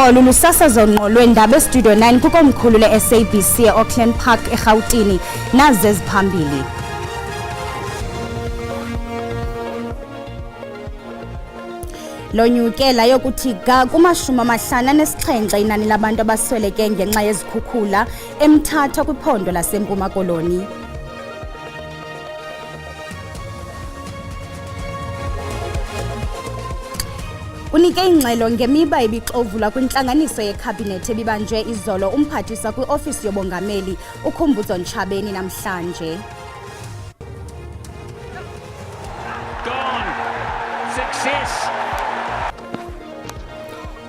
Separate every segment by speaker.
Speaker 1: Olu lusasazo ngqo lweendaba eStudio 9 kukomkhulu le-SABC e-Auckland Park eRhawutini nazi eziphambili. Lonyukela yokuthi ga kuma-57 inani labantu abasweleke ngenxa yezikhukhula eMthatha kwiphondo laseMpuma Koloni. Unike ingxelo ngemiba ebixovula kwintlanganiso yekhabhinethi ebibanjwe izolo umphathiswa kwiofisi yobongameli uKhumbudzo Ntshabeni namhlanje.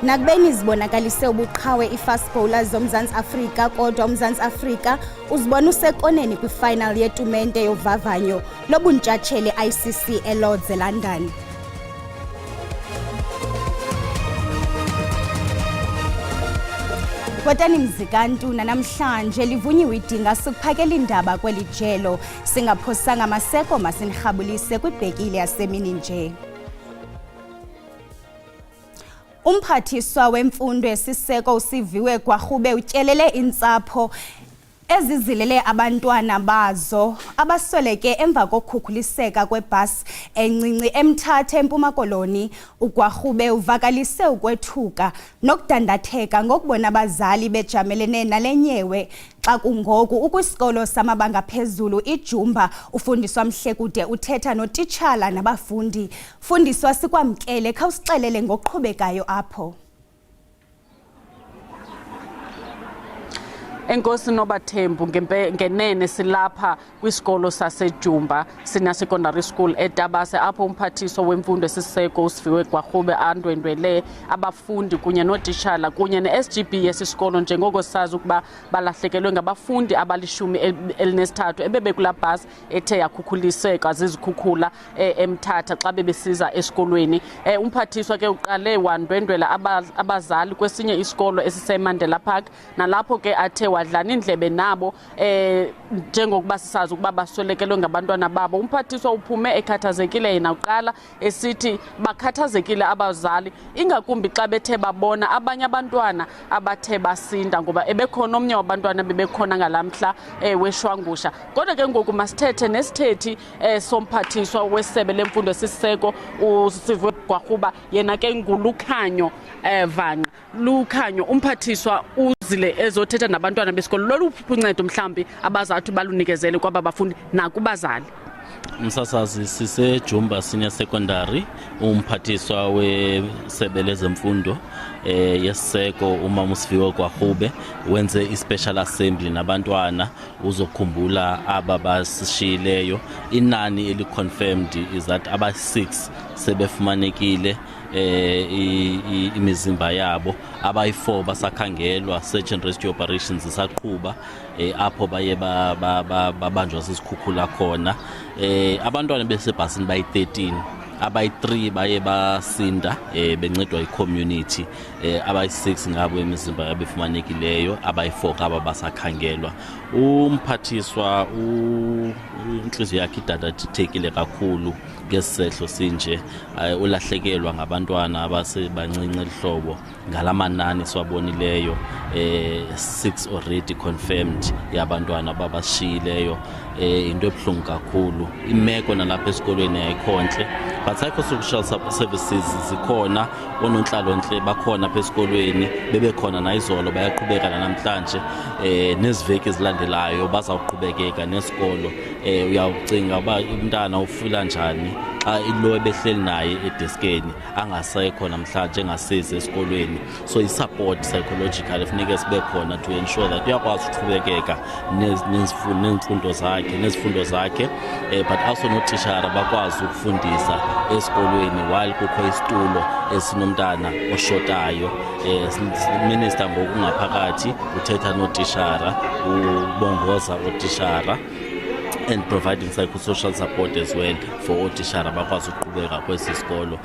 Speaker 1: Nakubeni zibonakalise ubuqhawe i-fast bowlers zoMzantsi Afrika, kodwa uMzantsi Afrika uzibona usekoneni kwifinal yetumente yovavanyo lobuntshatsheli ICC eLords eLondon. Kwatani Mzikantuna namhlanje livunyiwe idinga sikuphakela indaba kweli jelo singaphosanga amaseko masinirhabulise kwibhekile yasemini nje. Umphathiswa wemfundo esiseko uSiviwe Gwarhube utyelele intsapho ezizilele abantwana bazo abasweleke emva kokukhukhuliseka kwebhasi encinci eMthatha eMpuma Koloni. uGwarhube uvakalise ukwethuka nokudandatheka ngokubona abazali bejamelene nale nyewe xa kungoku ukwisikolo samabanga phezulu iJumba ufundiswa Mhlekude uthetha notitshala nabafundi. Fundiswa sikwamkele khawusixelele ngokuqhubekayo apho.
Speaker 2: Enkosi Nobathembu ngenene silapha kwisikolo saseJumba Senior Secondary School eTabase apho umphathiswa wemfundo esiseko uSiviwe Gwarhube andwendwele abafundi kunye nootitshala kunye ne-SGB yesisikolo njengoko sazi ukuba balahlekelwe ngabafundi abali-13 ebebekulaa bhasi ethe yakhukhuliseka zizikhukhula eMthatha xa bebesiza esikolweni. Umphathiswa ke uqale wandwendwela abazali kwesinye isikolo esiseMandela Park nalapho ke athe wadlana indlebe nabo njengokuba sisazi ukuba baswelekelwe ngabantwana babo. Umphathiswa uphume ekhathazekile yena uqala esithi bakhathazekile abazali ingakumbi xa bethe babona abanye abantwana abathe basinda ngoba ebekhona omnye wabantwana bebekhona ngalamhla weshwangusha. Kodwa ke ngoku masithethe nesithethi somphathiswa wesebe lemfundo esiseko uSiviwe Gwarhube yena ke ngulukhanyo Vanga. Lukhanyo umphathiswa uzile ezothetha nabantwana besikolo lolu uncedo mhlambi abazathi balunikezele kwaba bafundi nakubazali.
Speaker 3: Umsasazi siseJumba Senior Secondary umphathiswa wesebe lezemfundo yesiseko umama uSiviwe Gwarhube wenze i-special assembly nabantwana uzokhumbula aba basishiyileyo. Inani eliconfirmed is that aba-6 sebefumanekile imizimba yabo, abayi-4 basakhangelwa, search and rescue operations zisaqhuba apho baye babanjwa zizikhukhula khona. Abantwana besebhasini bayi-13, abayi-3 baye basinda bencedwa yi-community, abayi-6 ngabo imizimba yabo efumanekileyo, abayi-4 aba basakhangelwa. Umphathiswa inhliziyo yakhe idandathekile kakhulu ngesehlo sinje, ulahlekelwa ngabantwana abasebancinci elihlobo ngalamanani siwabonileyo, 6 already confirmed yabantwana ababashiyileyo. Into ebuhlungu kakhulu, imeko nalapha esikolweni ayikhonhle, but psychosocial services zikhona, ononhlalonhle bakhona apha esikolweni, bebekhona nayizolo bayaqhubeka namhlanje, neziveki ezilandelayo bazawuqhubekeka nesikolo. Uyawucinga uba umntana ufila njani xa ilo ebehleli naye edeskeni angasekho namhlanje engasizi esikolweni. So i-support psychological efuneka sibe khona to ensure that uyakwazi ukuqhubekeka nezifundo zakhe, but also notishara bakwazi ukufundisa esikolweni while kukho isitulo esinomntana oshotayo. Minister ngokungaphakathi uthetha notishara, ubongoza otishara and providing psychosocial support as well for otishara bakwazi ukuqhubeka kwesi sikolo.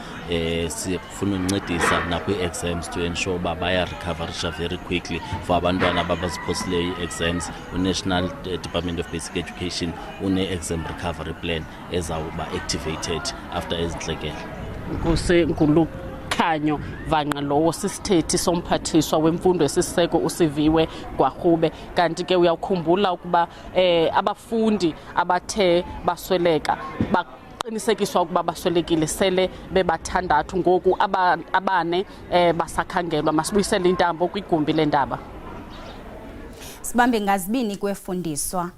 Speaker 3: Sifuna ukuncedisa nakwi-exams to ensure uba baya-recoverisha very quickly for abantwana ababaziphosileyo i-exams. U-National Department of Basic Education une-exam recovery plan ezawuba activated after ezintlekele.
Speaker 2: Khanyo vanqa lowo sisithethi somphathiswa wemfundo esiseko uSiviwe Gwarube. Kanti ke uyawukhumbula ukuba abafundi abathe basweleka qinisekiswa ukuba baswelekile sele bebathandathu, ngoku abane basakhangelwa. Masibuyisele intambo kwigumbi lendaba.
Speaker 1: Sibambe ngazibini kwefundiswa.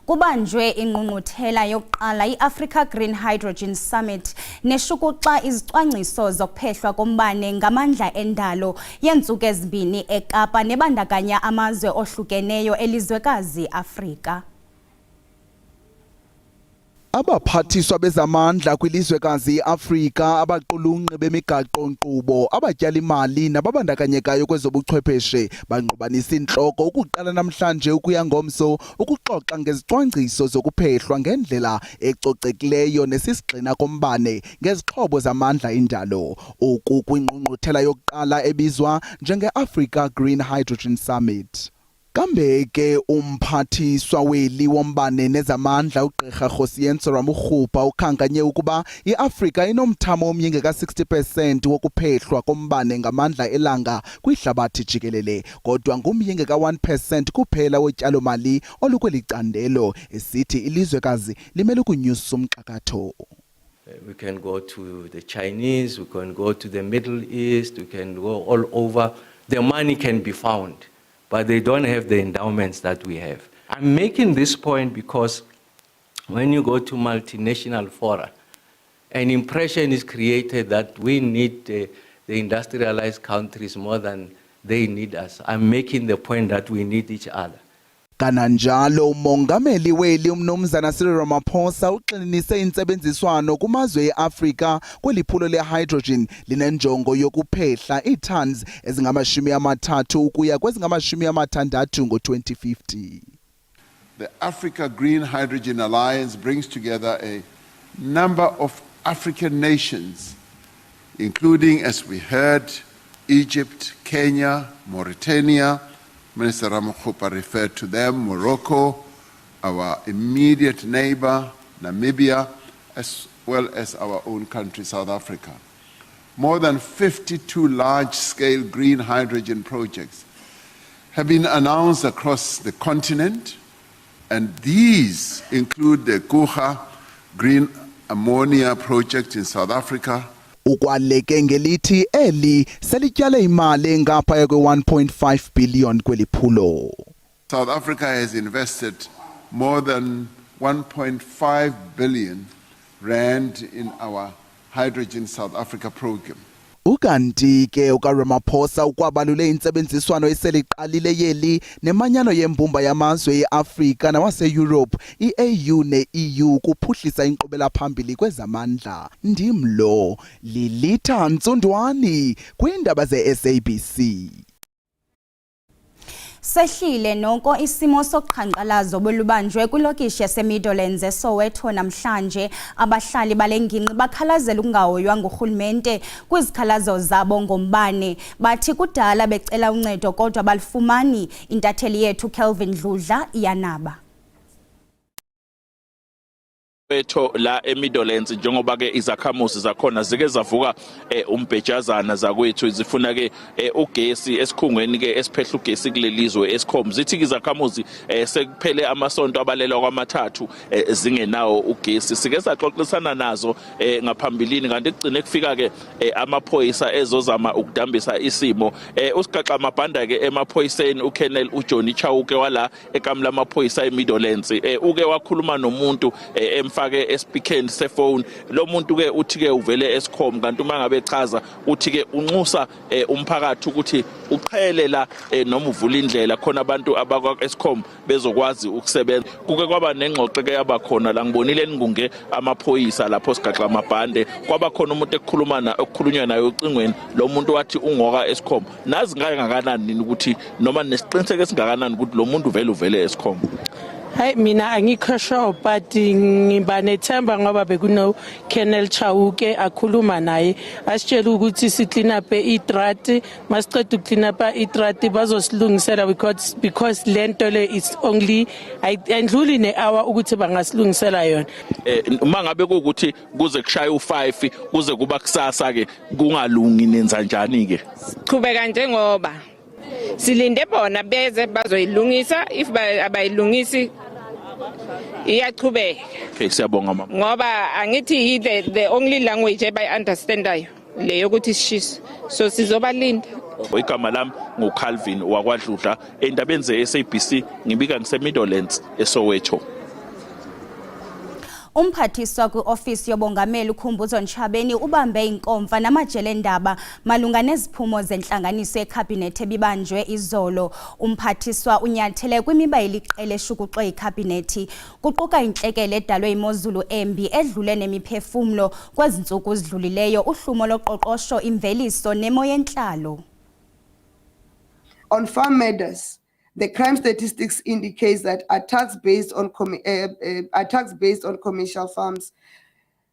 Speaker 1: Kubanjwe ingqungquthela yokuqala iAfrica Green Hydrogen Summit neshukuxa izicwangciso zokuphehlwa kombane ngamandla endalo yentsuku ezibini eKapa nebandakanya amazwe ohlukeneyo elizwekazi Afrika.
Speaker 4: Abaphathiswa bezamandla kwilizwekazi iAfrika, abaqulunqi bemigaqo nkqubo, abatyala imali nababandakanyekayo kwezobuchwepheshe bangqubanisa intloko ukuqala namhlanje ukuya ngomso ukuxoxa ngezicwangciso zokuphehlwa ngendlela ecocekileyo nesisigxina kombane ngezixhobo zamandla indalo. Oku kwingqungquthela yokuqala ebizwa njenge-Africa Green Hydrogen Summit. Kambe ke umphathiswa weli wombane nezamandla uGqirha Kgosientsho Ramokgopa ukhankanye ukuba iAfrika inomthamo omyinge ka-60% wokuphehlwa kombane ngamandla elanga kwihlabathi jikelele, kodwa ngumyinge ka-1% kuphela wotyalo-mali olukweli candelo, esithi ilizwekazi limele ukunyusa umxakatho.
Speaker 5: We can go to the Chinese, we can go to the Middle East, we can go all over. The money can be found, but they don't have the endowments that we have. I'm making this point because when you go to multinational fora, an impression is created that we need the industrialized countries more than they need us. I'm making the point that we need each other.
Speaker 4: Kananjalo umongameli weli umnumzana Cyril Ramaphosa uxinise intsebenziswano kumazwe eAfrika kweliphulo le-hydrogen linenjongo yokuphehla iitons ezingama-30 ukuya kwezingama-60 ngo-2050.
Speaker 6: The Africa Green Hydrogen Alliance brings together a number of African nations, including, as we heard, Egypt, Kenya, Mauritania. Minister Ramokgopa referred to them, Morocco, our immediate neighbor, Namibia, as well as our own country, South Africa. More than 52 large-scale green hydrogen projects have been announced across the continent, and these include the Guha Green Ammonia project in South Africa.
Speaker 4: Ukwaleke ngelithi eli selityale imali engapha kwe-1.5 billion kweliphulo.
Speaker 6: South Africa has invested more than 1.5 billion rand in our Hydrogen South Africa program.
Speaker 4: Ukanti ke ukaRamaphosa ukwabalule intsebenziswano eseliqalile yeli nemanyano yembumba yamazwe eAfrika nawase-Europe, i-AU ne-EU kuphuhlisa inkqubela phambili kwezamandla. Ndimlo Lilitha Ntsundwani kwiindaba ze-SABC.
Speaker 1: Sehlile noko isimo soqhankqalazo bolubanjwe kwilokishi yaseMeadowlands eSoweto namhlanje. Abahlali balengingqi bakhalazela ukungahoywa ngurhulumente kwizikhalazo zabo ngombane. Bathi kudala becela uncedo kodwa balifumani. Intatheli yethu Kelvin Dludla iyanaba.
Speaker 7: Soweto la eMeadowlands njengoba ke izakhamuzi zakhona zike zavuka umbhejazana zakwethu zifuna ke ugesi esikhungweni ke esiphehla ugesi kulelizwe Eskom. Zithi izakhamuzi sekuphele amasonto abalelwa kwamathathu zingenawo ugesi. Sike saxoxisana nazo ngaphambilini kanti kugcine kufika ke amaphoyisa ezozama ukudambisa isimo. Usigaxa mabhanda ke emaphoyiseni uKolonel uJohnny Chauke wala ekamla amaphoyisa eMeadowlands uke wakhuluma nomuntu fake espeakeni sefone. Lo muntu ke uthi ke uvele Eskom kanti uma ngabe echaza uthi ke unxusa umphakathi ukuthi uqhelela noma uvula indlela khona abantu abakwa Eskom bezokwazi ukusebenza. Kuke kwaba nengxoxo ke yabakhona la ngibonile eningunge amaphoyisa lapho sigaxa amabhande kwaba khona umuntu okukhulunywa naye ucingweni. Lo muntu wathi ungoka Eskom nazi ngakanani ukuthi noma nesiqiniseko esingakanani ukuthi lo muntu uvele Eskom.
Speaker 8: Hey mina angikho sure but ngiba nethemba ngoba bekuno Colonel Chauke akhuluma naye asitshela ukuthi si clean up itrati masiqeda clean up itrati bazosilungisela because lento le is only ayendluli ne-hour ukuthi bangasilungisela yona.
Speaker 7: Uma ngabe ukuthi kuze kushaya u5 kuze kuba kusasa ke kungalungi nenza njani ke?
Speaker 9: Qhubeka njengoba silinde bona beze bazoyilungisa if abayilungisi iyaqhubeka.
Speaker 7: Okay, siyabonga mama.
Speaker 9: Ngoba angithi the only language abayi-understandayo leyo ukuthi sishisa so sizobalinda.
Speaker 7: Igama lami nguCalvin wakwaDludla endabeni ze-SABC ngibika ngise-Middlelands eSoweto.
Speaker 1: Umphathiswa kwi-ofisi yobongameli uKhumbuzo Ntshabeni ubambe inkomfa namajele endaba malunga neziphumo zenhlanganiso yeKhabhinethi ebibanjwe izolo. Umphathiswa unyathele kwimiba yeliqela eshukuxwe iKhabhinethi kuquka intlekele edalwe imozulu embi edlule nemiphefumlo kwezintsuku ezidlulileyo, uhlumo loqoqosho, imveliso nemo yentlalo.
Speaker 10: On farm matters, the crime statistics indicates that attacks based on commercial farms,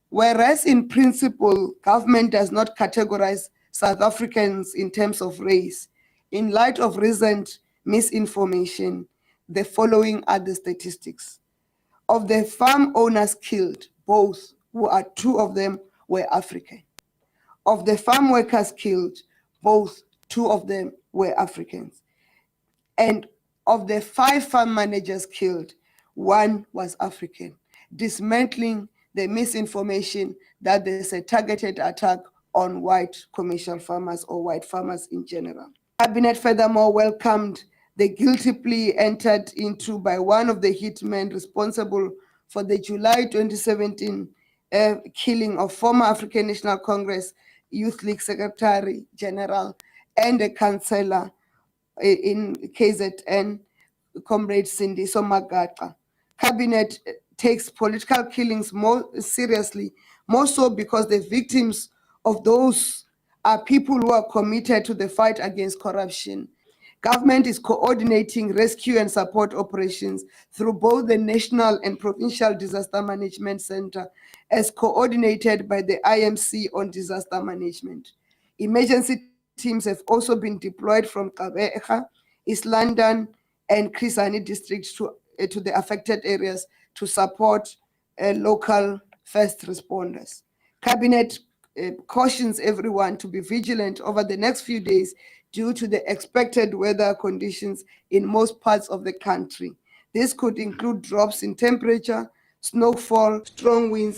Speaker 10: whereas in principle, government does not categorize South Africans in terms of race. In light of recent misinformation, the following are the statistics. Of the farm owners killed, both, two of them were African. Of the farm workers killed, both, two of them were Africans. And of the 5 farm managers killed, 1 was African, dismantling the misinformation that there's a targeted attack on white commercial farmers or white farmers in general. Cabinet furthermore welcomed the guilty plea entered into by one of the hitmen responsible for the July 2017 killing of former African National Congress Youth League Secretary General and a councillor in KZN, Comrade Cindy Somagaqa. Cabinet takes political killings more seriously, more so because the victims of those are people who are committed to the fight against corruption. Government is coordinating rescue and support operations through both the National and Provincial Disaster Management Center as coordinated by the IMC on disaster management. Emergency teams have also been deployed from Gqeberha, East London, and Chris Hani districts to the affected areas to support local first responders. Cabinet cautions everyone to be vigilant over the next few days due to the expected weather conditions in most parts of the country. This could include drops in temperature, snowfall, strong winds.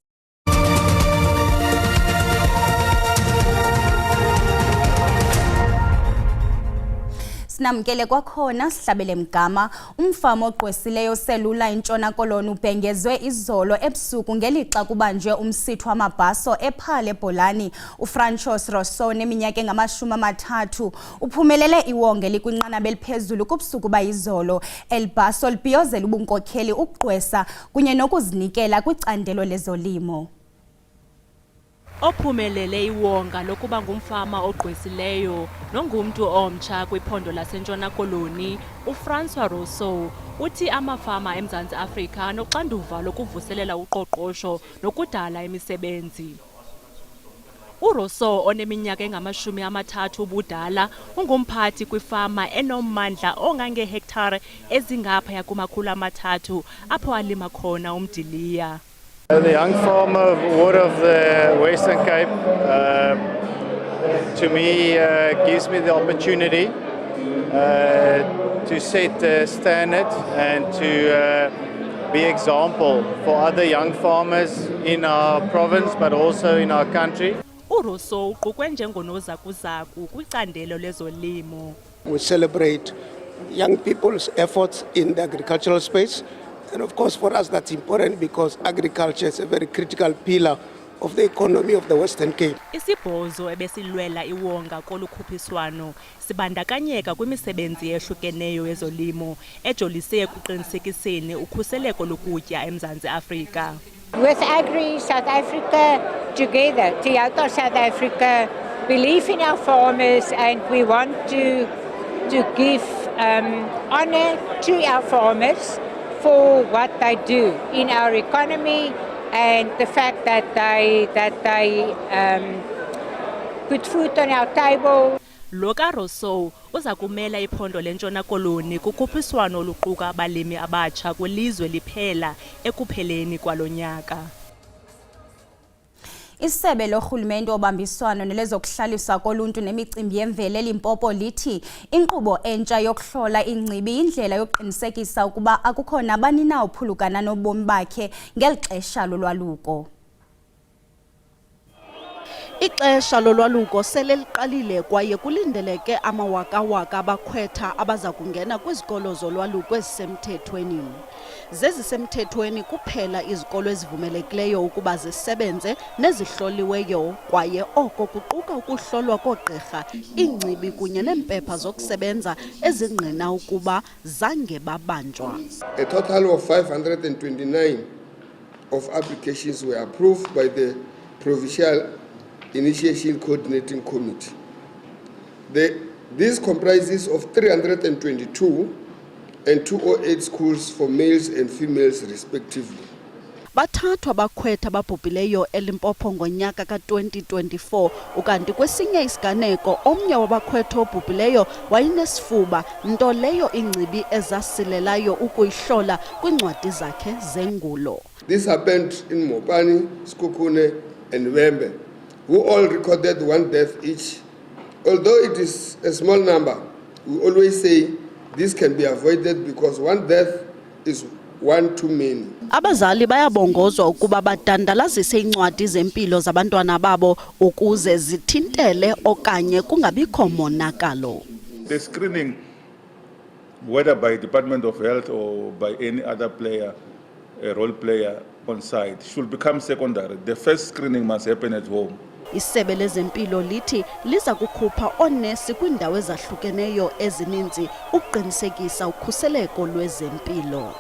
Speaker 1: Sinamkele kwakhona sihlabele mgama umfama ogqwesileyo selula intshona koloni ubhengezwe izolo ebusuku ngelixa kubanjwe umsitho wamabhaso ephale eBholani. uFrancois Rousseau neminyaka engama-30 uphumelele iwonga likwinqanaba eliphezulu kubusuku bayizolo. El bhaso libhiyozela ubunkokheli, ukugqwesa kunye nokuzinikela kwicandelo lezolimo.
Speaker 11: Ophumelele iwonga lokuba ngumfama ogqwesileyo nongumntu omtsha kwiphondo laseNtshona Koloni, uFrancois Rousseau uthi amafama eMzantsi Afrika noxanduva lokuvuselela uqoqosho nokudala imisebenzi. uRousseau oneminyaka engama-30 ubudala ungumphathi kwifama enommandla ongangehektare ezingaphaya kuma-300 apho alima khona umdiliya.
Speaker 12: The young farmer ward of the Western Cape, to me, gives me the opportunity to set a standard and to be example for other young farmers in our province, but also in our country.
Speaker 11: uRousseau uqukwe njengonozakuzaku kwicandelo lezolimo.
Speaker 13: We celebrate young people's efforts in the agricultural space. And of course, for us, that's important because agriculture is a very critical pillar of the economy of the Western Cape.
Speaker 11: Isibhozo ebesilwela iwonga kolukhuphiswano sibandakanyeka kwimisebenzi ehlukeneyo yezolimo ejolise ekuqinisekiseni ukhuseleko lokutya eMzantsi Afrika.
Speaker 14: With Agri South Africa together, Toyota South Africa believe in our farmers and we want to give honor to our farmers for what they do in our economy and the fact that they put food on our table.
Speaker 11: Loka Rousseau uza kumela iphondo lentshona koloni kukhuphiswano oluquka abalimi abatsha kwilizwe liphela ekupheleni kwalonyaka.
Speaker 1: Isebe lohulumende obambiswano nelezokuhlaliswa koluntu nemicimbi yemvelo eLimpopo lithi inkqubo entsha yokuhlola ingcibi indlela yokuqinisekisa ukuba akukho nabani na ophulukana nobomi bakhe ngelixesha lolwaluko.
Speaker 15: Ixesha lolwaluko sele liqalile kwaye kulindeleke amawaka-waka abakhwetha abaza kungena kwizikolo zolwaluko ezisemthethweni. Zezisemthethweni kuphela izikolo ezivumelekileyo ukuba zisebenze nezihloliweyo kwaye oko kuquka ukuhlolwa koogqirha, iingcibi kunye neempepha zokusebenza ezingqina ukuba zange babanjwa.
Speaker 16: A total of 529 of applications were approved by the Provincial Initiation Coordinating Committee. This comprises of 322 and 208 schools for males and females respectively.
Speaker 15: Bathathwa abakhwetha ababhubhileyo eLimpopo ngonyaka ka-2024 ukanti kwesinye isiganeko omnye wabakhwetha obhubhileyo wayenesifuba, nto leyo ingcibi ezasilelayo ukuyihlola kwincwadi zakhe zengulo.
Speaker 16: This happened in Mopani, Sekhukhune and Wembe, who all recorded one death each. Although it is a small number, we always say this can be avoided because one death is one too many.
Speaker 15: Abazali bayabongozwa ukuba badandalazise incwadi zempilo zabantwana babo ukuze zithintele okanye kungabikho monakalo.
Speaker 17: The screening, whether by Department of Health or by any other player, a role player on site, should become secondary. The first screening must happen at home.
Speaker 15: Isebe lezempilo lithi liza kukhupha oonesi kwiindawo ezahlukeneyo ezininzi ukuqinisekisa ukhuseleko lwezempilo.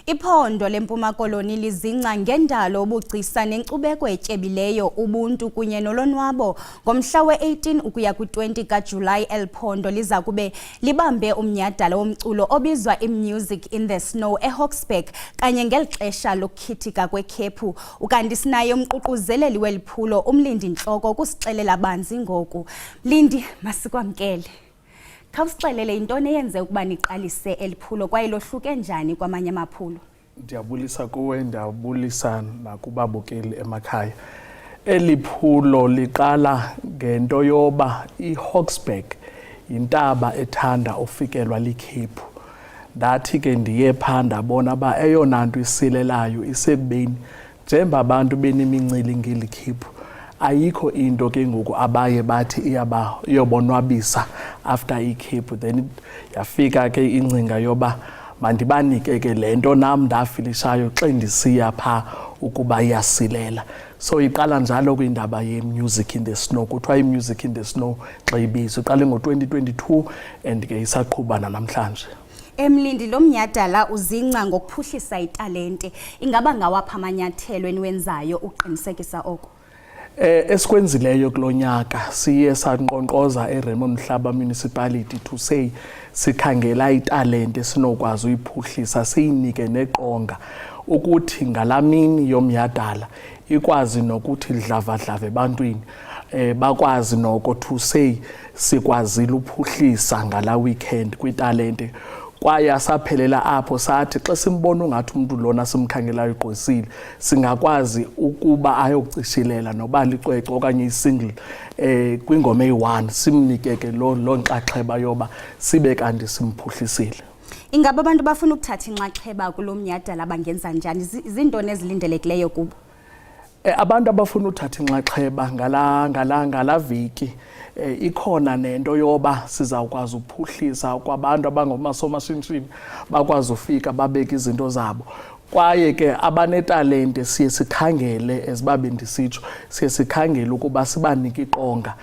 Speaker 1: Iphondo leMpuma Koloni lizingca ngendalo obugcisa nenkcubeko etyebileyo ubuntu kunye nolonwabo. Ngomhla we-18 ukuya kwi-20 kaJulayi eliphondo liza kube libambe umnyhadala womculo obizwa iMusic in the Snow eHawksburg kanye ngelixesha lokukhithika kwekhephu. Ukanti sinaye umququzeleli weliphulo umlindi ntloko kusixelela banzi ngoku. Lindi, masikwamkele. Khawusixelele intoni eyenze ukuba niqalise eliphulo kwaye lohluke njani kwamanye amaphulo?
Speaker 18: Ndiyabulisa kuwe, ndiyabulisa nakubabukeli emakhaya. Eliphulo liqala ngento yoba iHawksburg yintaba ethanda ufikelwa likhephu. Ndathi ke ndiye phaa ndabona uba eyona nto isilelayo isekubeni njengoba abantu benemincili ngeli khephu ayikho into ke ngoku abaye bathi iyobonwabisa after ikhephu. Then yafika ke ingcinga yoba mandibanike ke le nto nam ndafilishayo xa ndisiya phaa ukuba iyasilela. So iqala njalo kwindaba ye-Music in the Snow. Kuthiwa i-Music in the Snow xa ibizwa iqale ngo-2022 and ke isaqhuba namhlanje.
Speaker 1: Emlindi lo mnyhadala uzingca ngokuphuhlisa italente. Ingaba ngawapha amanyathelo eniwenzayo uqinisekisa oko?
Speaker 18: Esikwenzileyo kulonyaka siye sanqonqoza eRaymond Mhlaba Municipality to say sikhangela italente sinokwazi uyiphuhlisa siyinike neqonga ukuthi ngalamini yomnyhadala ikwazi nokuthi dlavadlave ebantwini bakwazi noko to say sikwazile uphuhlisa ngala weekend kwitalente. Kwaye asaphelela apho sathi xa simbona ungathi umuntu lona simkhangelayo igqosile singakwazi ukuba ayokucishilela noba licwecwe okanye isingle kwingoma eyi-1 simnike ke lo nxaxheba yoba sibe kanti simphuhlisile.
Speaker 1: Ingaba abantu bafuna ukuthatha inxaxheba kulo mnyhadala bangenza njani? Zintoni ezilindelekileyo kubo?
Speaker 18: Abantu abafuna uthatha inxaxheba ngala veki ikhona nento yoba sizawukwazi ukuphuhlisa kwabantu abangomasomashishini bakwazi ufika babeke izinto zabo. Kwaye ke abanetalente siye sikhangele ezibabe ndisitsho siye sikhangele ukuba sibanike iqonga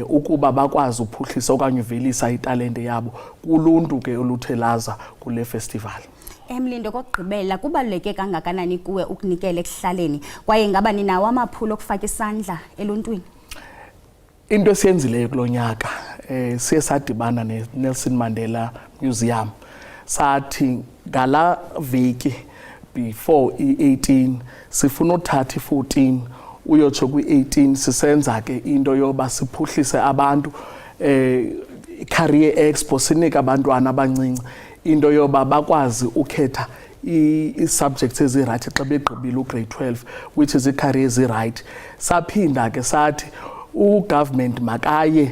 Speaker 18: ukuba bakwazi uphuhlisa okanye uvelisa italente yabo kuluntu ke oluthe laza kule festival.
Speaker 1: Emlindo kokugqibela kubaluleke kangakanani kuwe ukunikela ekuhlaleni kwaye ngaba ninawo amaphulo okufaka isandla eluntwini?
Speaker 18: Into esiyenzileyo kulonyaka siye sadibana neNelson Mandela Museum sathi ngala veki before i-18 sifuna uthatha i-14 uyotsho kwi-18 sisenza ke into yoba siphuhlise abantu career expo sinika abantwana abancinci into yoba bakwazi ukhetha i-subjects ezi-right xa begqibile ugrade 12 which is i-career ezi-right. Saphinda ke sathi ugovernment makaye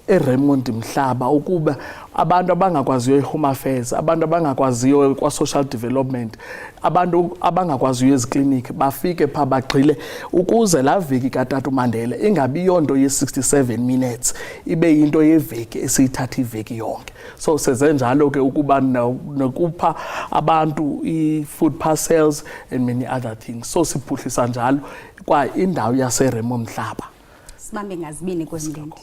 Speaker 18: eRaymond Mhlaba ukuba abantu abangakwaziyo i-home affairs, abantu abangakwaziyo kwa-social development, abantu abangakwaziyo ezikliniki bafike phaa bagxile ukuze laa veki kaTata uMandela ingabi yonto ye-67 minutes ibe yinto yeveki esiyithatha iveki yonke. So senze njalo ke ukuba nokupha abantu i-food parcels and many other things. So siphuhlisa njalo kwa indawo yaseRaymond Mhlaba.
Speaker 1: Sibambe ngazibini kwezindindi.